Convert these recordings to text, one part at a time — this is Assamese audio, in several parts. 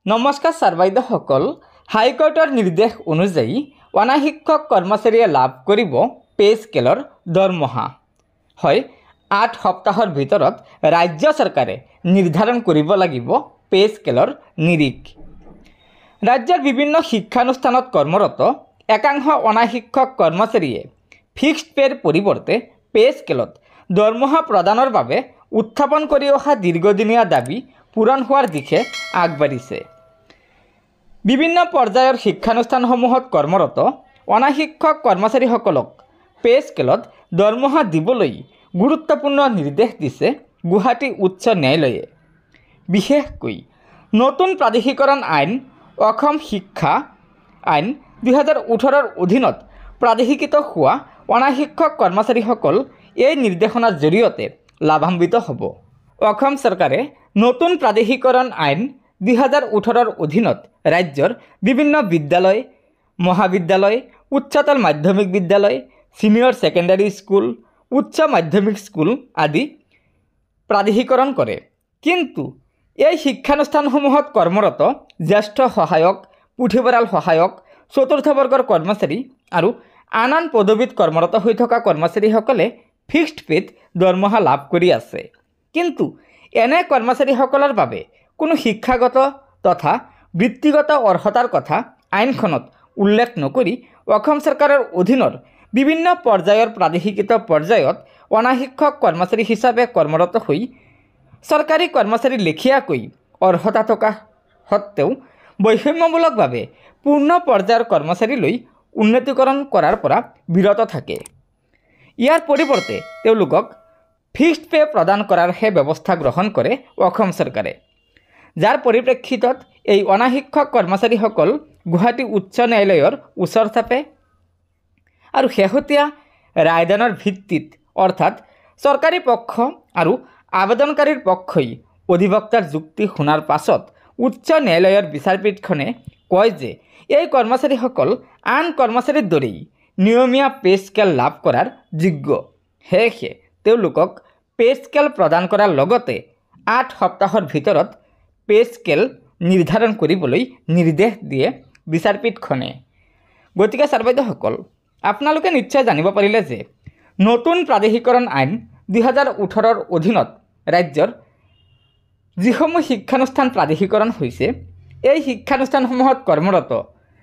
নমস্কাৰ ছাৰ বাইদেউসকল, হাইকোৰ্টৰ নিৰ্দেশ অনুযায়ী অনাশিক্ষক কৰ্মচাৰীয়ে লাভ কৰিব পে স্কেলৰ দৰমহা। হয়, 8 সপ্তাহৰ ভিতৰত ৰাজ্য চৰকাৰে নিৰ্ধাৰণ কৰিব লাগিব পে স্কেলৰ নিৰিখ। ৰাজ্যৰ বিভিন্ন শিক্ষানুষ্ঠানত কৰ্মৰত একাংশ অনাশিক্ষক কৰ্মচাৰীয়ে ফিক্সড পেৰ পৰিৱৰ্তে পে স্কেলত দৰমহা প্ৰদানৰ বাবে উত্থাপন কৰি অহা দীৰ্ঘদিনীয়া দাবী পূৰণ হোৱাৰ দিশে আগবাঢ়িছে। বিভিন্ন পৰ্যায়ৰ শিক্ষানুষ্ঠানসমূহত কৰ্মৰত অনাশিক্ষক কৰ্মচাৰীসকলক পে স্কেলত দৰমহা দিবলৈ গুৰুত্বপূৰ্ণ নিৰ্দেশ দিছে গুৱাহাটী উচ্চ ন্যায়ালয়ে। বিশেষকৈ নতুন প্ৰাধিকৰণ আইন অসম শিক্ষা আইন 2018ৰ অধীনত প্ৰাধিকৃত হোৱা অনাশিক্ষক কৰ্মচাৰীসকল এই নিৰ্দেশনাৰ জৰিয়তে লাভান্বিত হ'ব। অসম চৰকাৰে নতুন প্ৰাধিকৰণ আইন 2018ৰ অধীনত ৰাজ্যৰ বিভিন্ন বিদ্যালয়, মহাবিদ্যালয়, উচ্চতৰ মাধ্যমিক বিদ্যালয়, ছিনিয়ৰ ছেকেণ্ডাৰী স্কুল, উচ্চ মাধ্যমিক স্কুল আদি প্ৰাধিকৰণ কৰে। কিন্তু এই শিক্ষানুষ্ঠানসমূহত কৰ্মৰত জ্যেষ্ঠ সহায়ক, পুথিভঁৰাল সহায়ক, চতুৰ্থ বৰ্গৰ কৰ্মচাৰী আৰু আন আন পদবীত কৰ্মৰত হৈ থকা কৰ্মচাৰীসকলে ফিক্সড পেত দৰমহা লাভ কৰি আছে। কিন্তু এনে কৰ্মচাৰীসকলৰ বাবে কোনো শিক্ষাগত তথা বৃত্তিগত অৰ্হতাৰ কথা আইনখনত উল্লেখ নকৰি অসম চৰকাৰৰ অধীনৰ বিভিন্ন পৰ্যায়ৰ প্ৰাদেশিকৃত পৰ্যায়ত অনাশিক্ষক কৰ্মচাৰী হিচাপে কৰ্মৰত হৈ চৰকাৰী কৰ্মচাৰী লেখীয়াকৈ অৰ্হতা থকা সত্ত্বেও বৈষম্যমূলকভাৱে পূৰ্ণ পৰ্যায়ৰ কৰ্মচাৰীলৈ উন্নীতকৰণ কৰাৰ পৰা বিৰত থাকে। ইয়াৰ পৰিৱৰ্তে তেওঁলোকক ফিক্সড পে প্ৰদান কৰাৰহে ব্যৱস্থা গ্ৰহণ কৰে অসম চৰকাৰে, যাৰ পৰিপ্ৰেক্ষিতত এই অনাশিক্ষক কৰ্মচাৰীসকল গুৱাহাটী উচ্চ ন্যায়ালয়ৰ ওচৰ চাপে আৰু শেহতীয়া ৰায়দানৰ ভিত্তিত অৰ্থাৎ চৰকাৰী পক্ষ আৰু আবেদনকাৰীৰ পক্ষই অধিবক্তাৰ যুক্তি শুনাৰ পাছত উচ্চ ন্যায়ালয়ৰ বিচাৰপীঠখনে কয় যে এই কৰ্মচাৰীসকল আন কৰ্মচাৰীৰ দৰেই নিয়মীয়া পে স্কেল লাভ কৰাৰ যোগ্য। সেয়েহে তেওঁলোকক পে স্কেল প্ৰদান কৰাৰ লগতে 8 সপ্তাহৰ ভিতৰত পে স্কেল নিৰ্ধাৰণ কৰিবলৈ নিৰ্দেশ দিয়ে বিচাৰপীঠখনে। গতিকে ছাৰ বাইদেউসকল, আপোনালোকে নিশ্চয় জানিব পাৰিলে যে নতুন প্ৰাধিকৰণ আইন 2018ৰ অধীনত ৰাজ্যৰ যিসমূহ শিক্ষানুষ্ঠান প্ৰাধিকৰণ হৈছে, এই শিক্ষানুষ্ঠানসমূহত কৰ্মৰত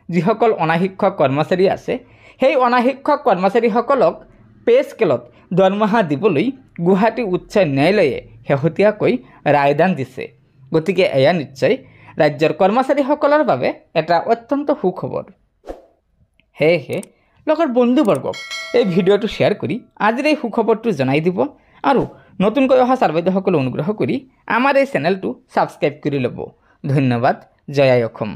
যিসকল অনাশিক্ষক কৰ্মচাৰী আছে, সেই অনাশিক্ষক কৰ্মচাৰীসকলক পে স্কেলত দৰমহা দিবলৈ গুৱাহাটী উচ্চ ন্যায়ালয়ে শেহতীয়াকৈ ৰায়দান দিছে। গতিকে এয়া নিশ্চয় ৰাজ্যৰ কৰ্মচাৰীসকলৰ বাবে এটা অত্যন্ত সুখবৰ। সেয়েহে লগৰ বন্ধুবৰ্গক এই ভিডিঅ'টো শ্বেয়াৰ কৰি আজিৰ এই সুখবৰটো জনাই দিব আৰু নতুনকৈ অহা ছাৰ বাইদেউসকলে অনুগ্ৰহ কৰি আমাৰ এই চেনেলটো ছাবস্ক্ৰাইব কৰি ল'ব। ধন্যবাদ। জয় আই অসম।